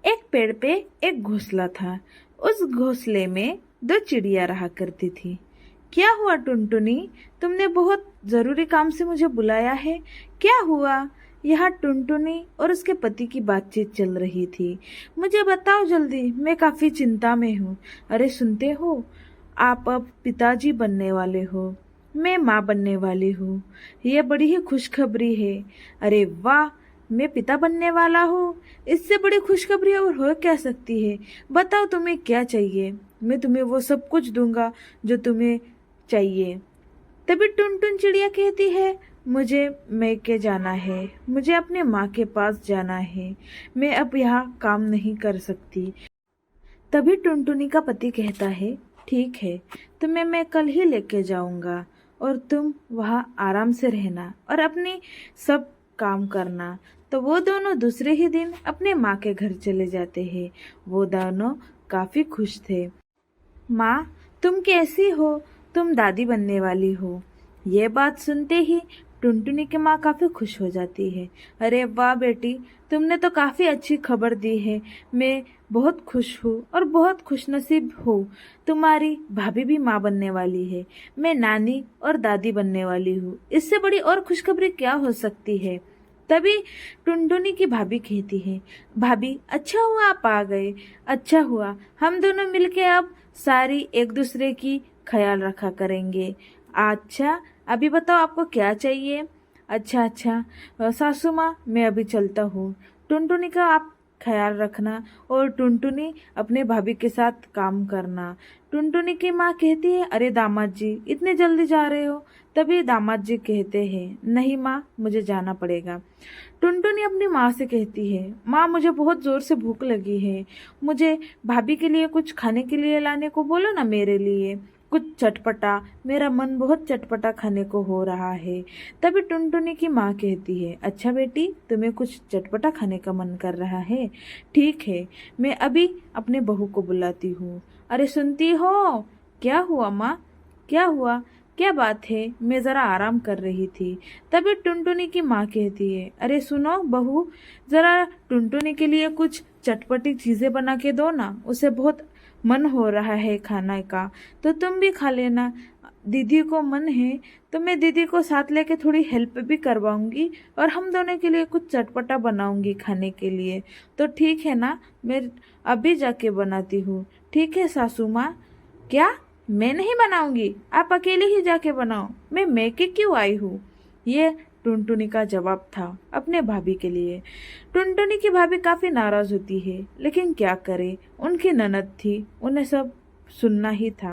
एक पेड़ पे एक घोंसला था। उस घोंसले में दो चिड़िया रहा करती थी। क्या हुआ टुनटुनी, तुमने बहुत जरूरी काम से मुझे बुलाया है? क्या हुआ? यहाँ टुनटुनी और उसके पति की बातचीत चल रही थी। मुझे बताओ जल्दी, मैं काफी चिंता में हूँ। अरे सुनते हो, आप अब पिताजी बनने वाले हो। मैं माँ बनने वाली हूँ। ये बड़ी ही खुशखबरी है। अरे वाह, मैं पिता बनने वाला हूँ। इससे बड़ी खुशखबरी और हो क्या सकती है? बताओ तुम्हें क्या चाहिए, मैं तुम्हें वो सब कुछ दूंगा जो तुम्हें चाहिए। तभी टुनटुन चिड़िया कहती है, मुझे मैके जाना है, मुझे अपने माँ के पास जाना है। मैं अब यहाँ काम नहीं कर सकती। तभी टुनटुनी का पति कहता है, ठीक है, तुम्हें मैं कल ही लेके जाऊंगा और तुम वहाँ आराम से रहना और अपनी सब काम करना। तो वो दोनों दूसरे ही दिन अपने माँ के घर चले जाते हैं। वो दोनों काफी खुश थे। माँ, तुम कैसी हो? तुम दादी बनने वाली हो। ये बात सुनते ही टुनटुनी की माँ काफी खुश हो जाती है। अरे वाह बेटी, तुमने तो काफी अच्छी खबर दी है। मैं बहुत खुश हूँ और बहुत खुशनसीब हूँ। तुम्हारी भाभी भी माँ बनने वाली है। मैं नानी और दादी बनने वाली हूँ। इससे बड़ी और खुशखबरी क्या हो सकती है? तभी टुनटुनी की भाभी कहती है, भाभी अच्छा हुआ आप आ गए। अच्छा हुआ, हम दोनों मिलके अब सारी एक दूसरे की ख्याल रखा करेंगे। अच्छा, अभी बताओ आपको क्या चाहिए? अच्छा अच्छा, सासू माँ मैं अभी चलता हूँ। टुनटुनी का आप ख्याल रखना और टुनटुनी अपने भाभी के साथ काम करना। टुनटुनी की माँ कहती है, अरे दामाद जी इतने जल्दी जा रहे हो? तभी दामाद जी कहते हैं, नहीं माँ, मुझे जाना पड़ेगा। टुनटुनी अपनी माँ से कहती है, माँ मुझे बहुत जोर से भूख लगी है। मुझे भाभी के लिए कुछ खाने के लिए लाने को बोलो ना, मेरे लिए कुछ चटपटा। मेरा मन बहुत चटपटा खाने को हो रहा है। तभी टुनटुनी की माँ कहती है, अच्छा बेटी, तुम्हें कुछ चटपटा खाने का मन कर रहा है? ठीक है, मैं अभी अपने बहू को बुलाती हूँ। अरे सुनती हो? क्या हुआ माँ? क्या हुआ? क्या बात है? मैं जरा आराम कर रही थी। तभी टुनटुनी की माँ कहती है, अरे सुनो बहू, जरा टुनटुनी के लिए कुछ चटपटी चीजें बना के दो ना, उसे बहुत मन हो रहा है खाने का। तो तुम भी खा लेना। दीदी को मन है तो मैं दीदी को साथ लेके थोड़ी हेल्प भी करवाऊंगी और हम दोनों के लिए कुछ चटपटा बनाऊंगी खाने के लिए। तो ठीक है ना, मैं अभी जाके बनाती हूँ। ठीक है सासू माँ। क्या? मैं नहीं बनाऊंगी, आप अकेले ही जाके बनाओ। मैं मैके क्यों आई हूँ? ये टुनटुनी का जवाब था अपने भाभी के लिए। टुनटुनी की भाभी काफी नाराज होती है, लेकिन क्या करे, उनकी ननद थी, उन्हें सब सुनना ही था।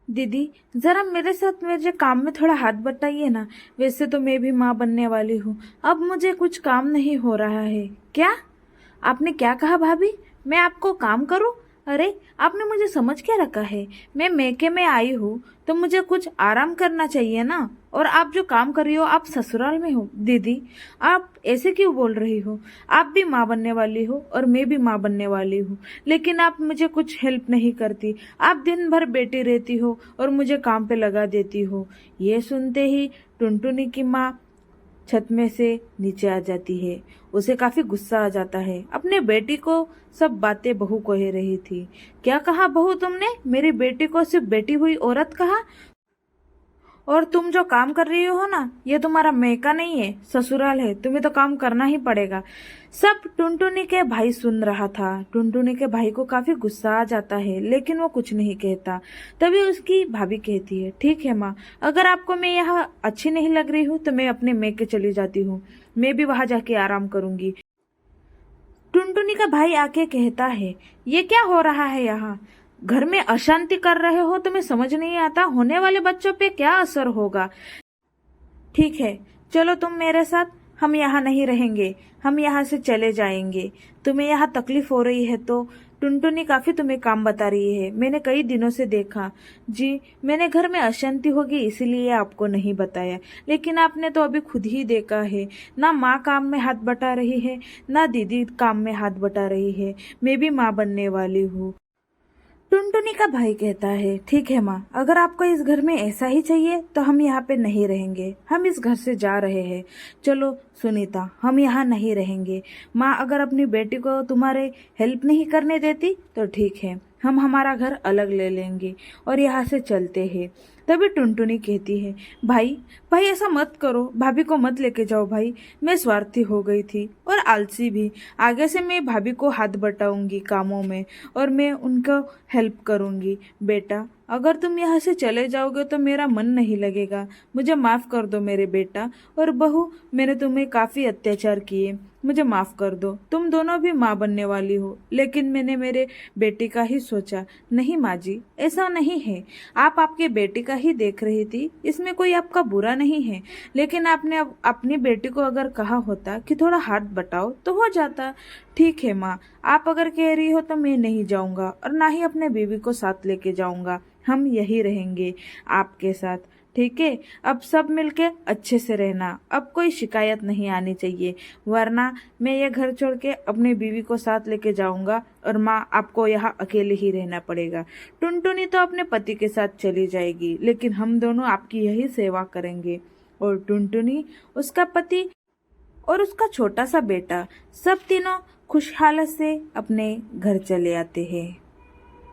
दीदी, जरा मेरे साथ मेरे काम में थोड़ा हाथ बटाइए ना। वैसे तो मैं भी माँ बनने वाली हूँ, अब मुझे कुछ काम नहीं हो रहा है। क्या? आपने क्या कहा भाभी? मैं आपको काम करूं? अरे आपने मुझे समझ क्या रखा है? मैं मैके में आई हूँ तो मुझे कुछ आराम करना चाहिए ना। और आप जो काम कर रही हो, आप ससुराल में हो। दीदी, आप ऐसे क्यों बोल रही हो? आप भी माँ बनने वाली हो और मैं भी माँ बनने वाली हूँ, लेकिन आप मुझे कुछ हेल्प नहीं करती। आप दिन भर बैठी रहती हो और मुझे काम पे लगा देती हो। ये सुनते ही टुनटुनी की माँ छत में से नीचे आ जाती है। उसे काफी गुस्सा आ जाता है। अपने बेटी को सब बातें बहू कह रही थी। क्या कहा बहू तुमने? मेरी बेटी को सिर्फ बेटी हुई औरत कहा? और तुम जो काम कर रही हो ना, ये तुम्हारा मैका नहीं है, ससुराल है, तुम्हें तो काम करना ही पड़ेगा। सब टुनटुनी के भाई सुन रहा था। टुनटुनी के भाई को काफी गुस्सा आ जाता है, लेकिन वो कुछ नहीं कहता। तभी उसकी भाभी कहती है, ठीक है माँ, अगर आपको मैं यहाँ अच्छी नहीं लग रही हूँ तो मैं अपने मैके चली जाती हूँ। मैं भी वहां जाके आराम करूंगी। टुनटुनी का भाई आके कहता है, ये क्या हो रहा है यहाँ? घर में अशांति कर रहे हो, तुम्हें समझ नहीं आता होने वाले बच्चों पे क्या असर होगा? ठीक है, चलो तुम मेरे साथ, हम यहाँ नहीं रहेंगे, हम यहाँ से चले जाएंगे। तुम्हें यहाँ तकलीफ हो रही है तो टुनटुनी काफी तुम्हें काम बता रही है, मैंने कई दिनों से देखा। जी, मैंने घर में अशांति होगी इसीलिए आपको नहीं बताया, लेकिन आपने तो अभी खुद ही देखा है ना, माँ काम में हाथ बटा रही है, ना दीदी काम में हाथ बटा रही है। मैं भी माँ बनने वाली हूँ। टुनटुनी का भाई कहता है, ठीक है माँ, अगर आपको इस घर में ऐसा ही चाहिए तो हम यहाँ पे नहीं रहेंगे, हम इस घर से जा रहे हैं। चलो सुनीता, हम यहाँ नहीं रहेंगे। माँ अगर अपनी बेटी को तुम्हारे हेल्प नहीं करने देती तो ठीक है, हम हमारा घर अलग ले लेंगे और यहाँ से चलते हैं। तभी टुनटुनी कहती है, भाई भाई ऐसा मत करो, भाभी को मत लेके जाओ भाई, मैं स्वार्थी हो गई थी और आलसी भी। आगे से मैं भाभी को हाथ बटाऊंगी कामों में और मैं उनको हेल्प करूंगी। बेटा अगर तुम यहाँ से चले जाओगे तो मेरा मन नहीं लगेगा, मुझे माफ़ कर दो मेरे बेटा और बहू, मैंने तुम्हें काफ़ी अत्याचार किए, मुझे माफ़ कर दो। तुम दोनों भी माँ बनने वाली हो, लेकिन मैंने मेरे बेटे का ही सोचा। नहीं माँ जी, ऐसा नहीं है, आप आपके बेटे का ही देख रही थी, इसमें कोई आपका बुरा नहीं है, लेकिन आपने अपनी बेटी को अगर कहा होता कि थोड़ा हाथ बटाओ तो हो जाता। ठीक है माँ, आप अगर कह रही हो तो मैं नहीं जाऊंगा और ना ही अपने बीवी को साथ लेके जाऊंगा, हम यही रहेंगे आपके साथ। ठीक है, अब सब मिलके अच्छे से रहना, अब कोई शिकायत नहीं आनी चाहिए, वरना मैं ये घर छोड़ के अपनी बीवी को साथ लेके जाऊंगा और माँ आपको यहाँ अकेले ही रहना पड़ेगा। टुनटुनी तो अपने पति के साथ चली जाएगी, लेकिन हम दोनों आपकी यही सेवा करेंगे। और टुनटुनी, उसका पति और उसका छोटा सा बेटा, सब तीनों खुशहाल से अपने घर चले आते हैं।